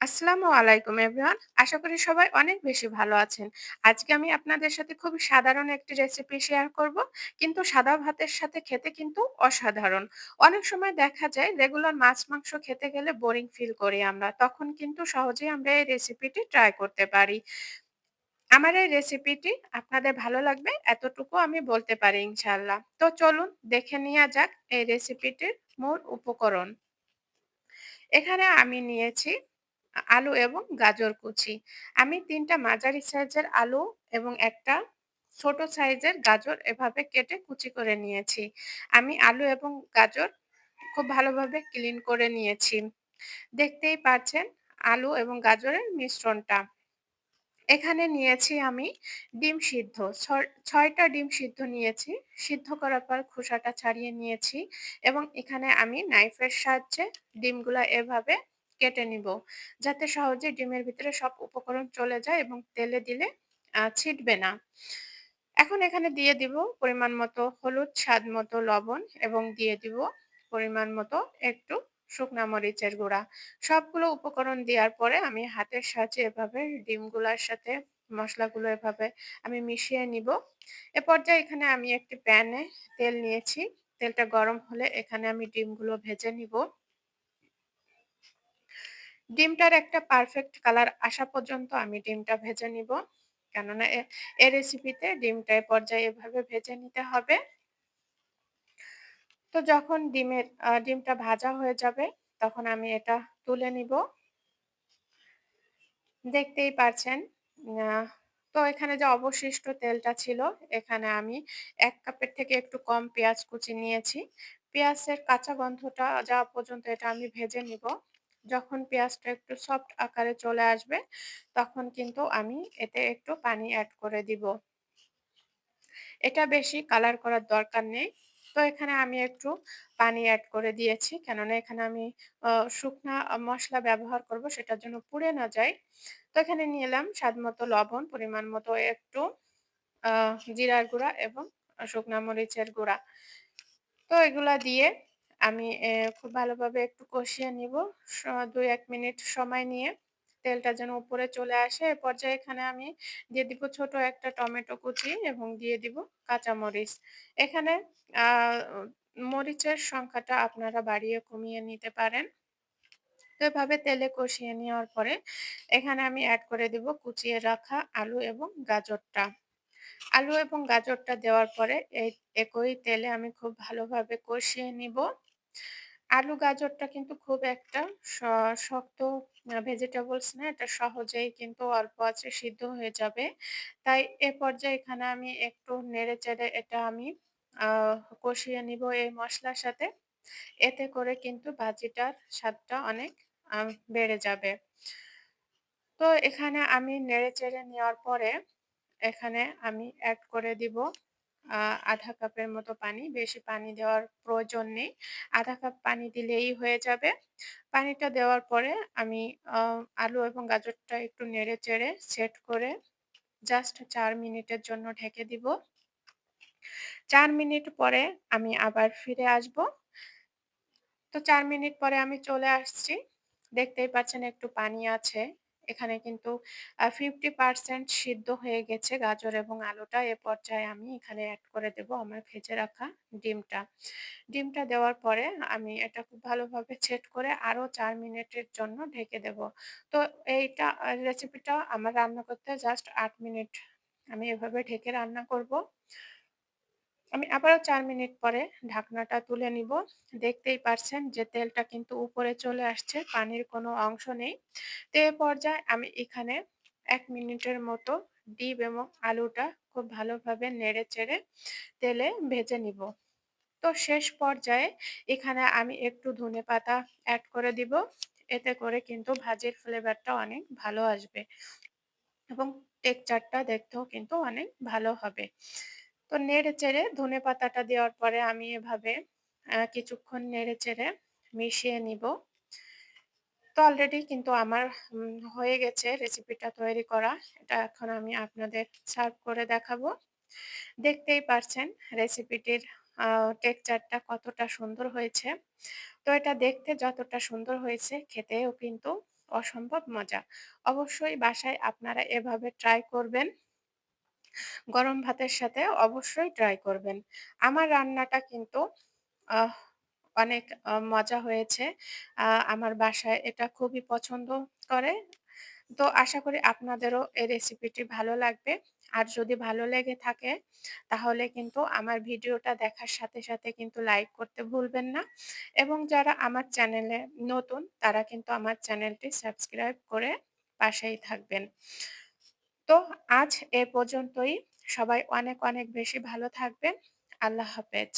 আসসালামু আলাইকুম এভরিওয়ান। আশা করি সবাই অনেক বেশি ভালো আছেন। আজকে আমি আপনাদের সাথে খুবই সাধারণ একটি রেসিপি শেয়ার করব। কিন্তু সাদা ভাতের সাথে খেতে কিন্তু অসাধারণ। অনেক সময় দেখা যায় রেগুলার মাছ-মাংস খেতে গেলে বোরিং ফিল করি আমরা। তখন কিন্তু সহজেই আমরা এই রেসিপিটি ট্রাই করতে পারি। আমার এই রেসিপিটি আপনাদের ভালো লাগবে এতটুকু আমি বলতে পারি ইনশাআল্লাহ। তো চলুন দেখে নেয়া যাক এই রেসিপিটির মূল উপকরণ। এখানে আমি নিয়েছি আলু এবং গাজর কুচি। আমি ৩ টা মাঝারি সাইজের আলু এবং একটা ছোট সাইজের গাজর এভাবে কেটে কুচি করে নিয়েছি। আমি আলু এবং গাজর খুব ভালোভাবে ক্লিন করে নিয়েছি। দেখতেই পাচ্ছেন আলু এবং গাজরের মিশ্রণটা। এখানে নিয়েছি আমি ডিম সিদ্ধ। ৬ টা ডিম সিদ্ধ নিয়েছি। সিদ্ধ করার পর খোসাটা ছাড়িয়ে নিয়েছি এবং এখানে আমি নাইফের সাহায্যে ডিমগুলা এভাবে কেটে নিব। যাতে সহজে ডিমের ভিতরে সব উপকরণ চলে যায় এবং তেলে দিলে ছিটবে না। এখন এখানে দিয়ে দিব পরিমাণ মতো হলুদ, স্বাদ মতো লবণ এবং দিয়ে দিব পরিমাণ মতো একটু শুকনা মরিচের গুঁড়া। সবগুলো উপকরণ দেওয়ার পরে আমি হাতের সাহায্যে এভাবে ডিমগুলার সাথে মসলাগুলো এভাবে আমি মিশিয়ে নিব। এ পর্যায়ে এখানে আমি একটি প্যানে তেল নিয়েছি। তেলটা গরম হলে এখানে আমি ডিমগুলো ভেজে নিব। ডিমটার একটা পারফেক্ট কালার আসা পর্যন্ত আমি ডিমটা ভেজে নিব। কেননা এই রেসিপিতে ডিমটা এ পর্যায়ে এভাবে ভেজে নিতে হবে। তো যখন ডিমটা ভাজা হয়ে যাবে তখন আমি এটা তুলে নিব। দেখতেই পারছেন। আ তো এখানে যে অবশিষ্ট তেলটা ছিল এখানে আমি ১ কাপের থেকে একটু কম পেঁয়াজ কুচি নিয়েছি। পেঁয়াজের কাঁচা গন্ধটা যাওয়া পর্যন্ত এটা আমি ভেজে নিব। যখন পেঁয়াজটা একটু সফট আকারে চলে আসবে তখন কিন্তু আমি এতে একটু পানি এড করে দিব। এটা বেশি কালার করার দরকার নেই। তো এখানে আমি একটু পানি এড করে দিয়েছি। কেননা এখানে আমি আ শুকনা মসলা ব্যবহার করব সেটার জন্য পুড়ে না যায়। তো এখানে নিয়ে এলাম স্বাদমতো লবণ, পরিমাণ মতো একটু আ জিরার গুঁড়া এবং শুকনা মরিচের গুঁড়া। তো এগুলা দিয়ে আমি খুব ভালোভাবে একটু কষিয়ে নিব। ২-১ মিনিট সময় নিয়ে তেলটা যেন উপরে চলে আসে। এ পর্যায়ে এখানে আমি দিয়ে দিব ছোট একটা টমেটো কুচি এবং দিয়ে দিব কাঁচামরিচ। এখানে আ মরিচের সংখ্যাটা আপনারা বাড়িয়ে কমিয়ে নিতে পারেন। তো এভাবে তেলে কষিয়ে নেওয়ার পরে এখানে আমি এড করে দিব কুচিয়ে রাখা আলু এবং গাজরটা। আলু এবং গাজরটা দেওয়ার পরে একই তেলে আমি খুব ভালোভাবে কষিয়ে নিব। আলু গাজরটা কিন্তু খুব একটা স শক্ত ভেজিটেবলস না। এটা সহজেই কিন্তু অল্প আঁচে সিদ্ধ হয়ে যাবে। তাই এ পর্যায়ে এখানে আমি একটু নেড়েচেড়ে এটা আমি আ কষিয়ে নিব এই মসলার সাথে। এতে করে কিন্তু ভাজিটার স্বাদটা অনেক আ বেড়ে যাবে। তো এখানে আমি নেড়েচেড়ে নেওয়ার পরে এখানে আমি এড করে দিব আ ১/২ কাপের মতো পানি। বেশি পানি দেওয়ার প্রয়োজন নেই। ১/২ কাপ পানি দিলেই হয়ে যাবে। পানিটা দেওয়ার পরে আমি আ আলু এবং গাজরটা একটু নেড়েচেড়ে সেট করে জাস্ট ৪ মিনিটের জন্য ঢেকে দিব। ৪ মিনিট পরে আমি আবার ফিরে আসব। তো ৪ মিনিট পরে আমি চলে আসছি। দেখতেই পাচ্ছেন একটু পানি আছে। এখানে কিন্তু 50% সিদ্ধ হয়ে গেছে গাজর এবং আলুটা। এ পর্যায়ে আমি এখানে এড করে দেব আমার ভেজে রাখা ডিমটা। ডিমটা দেওয়ার পরে আমি এটা খুব ভালোভাবে সেট করে আরো ৪ মিনিটের জন্য ঢেকে দেব। তো এইটা রেসিপিটা আমার রান্না করতে জাস্ট ৮ মিনিট। আমি এভাবে ঢেকে রান্না করব। আমি আবারও ৪ মিনিট পরে ঢাকনাটা তুলে নিব। দেখতেই পারছেন যে তেলটা কিন্তু উপরে চলে আসছে, পানির কোনো অংশ নেই। তো এ পর্যায়ে আমি এখানে ১ মিনিটের মতো ডিম এবং আলুটা খুব ভালোভাবে নেড়েচেড়ে তেলে ভেজে নিব। তো শেষ পর্যায়ে এখানে আমি একটু ধনেপাতা এড করে দিব। এতে করে কিন্তু ভাজির ফ্লেভারটা অনেক ভালো আসবে এবং টেক্সচারটা দেখতেও কিন্তু অনেক ভালো হবে। তো নেড়েচেড়ে ধনেপাতাটা দেওয়ার পরে আমি এভাবে কিছুক্ষণ নেড়েচেড়ে মিশিয়ে নিব। তো অলরেডি কিন্তু আমার হয়ে গেছে রেসিপিটা তৈরি করা। এটা এখন আমি আপনাদের সার্ভ করে দেখাবো। দেখতেই পারছেন রেসিপিটির আ টেক্সচারটা কতটা সুন্দর হয়েছে। তো এটা দেখতে যতটা সুন্দর হয়েছে খেতেও কিন্তু অসম্ভব মজা। অবশ্যই বাসায় আপনারা এভাবে ট্রাই করবেন। গরম ভাতের সাথে অবশ্যই ট্রাই করবেন। আমার রান্নাটা কিন্তু আহ অনেক মজা হয়েছে। আমার বাসায় এটা খুবই পছন্দ করে। তো আশা করি আপনাদেরও এই রেসিপিটি ভালো লাগবে। আর যদি ভালো লেগে থাকে তাহলে কিন্তু আমার ভিডিওটা দেখার সাথে, সাথে কিন্তু লাইক করতে ভুলবেন না। এবং যারা আমার চ্যানেলে নতুন তারা কিন্তু আমার চ্যানেলটি সাবস্ক্রাইব করে পাশেই থাকবেন। তো আজ এ পর্যন্তই। সবাই অনেক, অনেক বেশি ভালো থাকবেন। আল্লাহ হাফেজ।